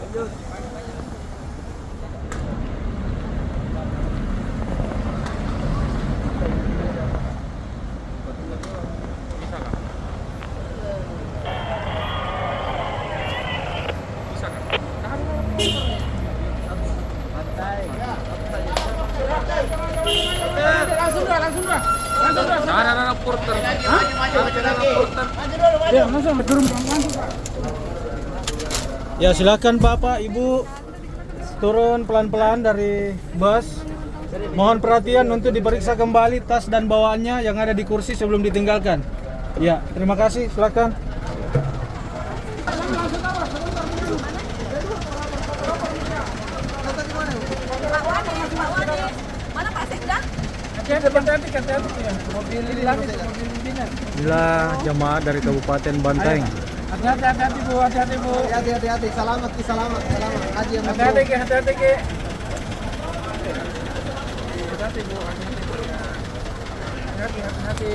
Ada porter. Ya silakan Bapak, Ibu turun pelan-pelan dari bus. Mohon perhatian untuk diperiksa kembali tas dan bawaannya yang ada di kursi sebelum ditinggalkan. Ya, terima kasih. Silakan. Mana Pak Sekda? Inilah jemaah dari Kabupaten Banteng. Hati-hati Bu, hati-hati Bu. Hati-hati, selamat. Haji yang Hati-hati ke. Hati-hati Bu. Hati-hati.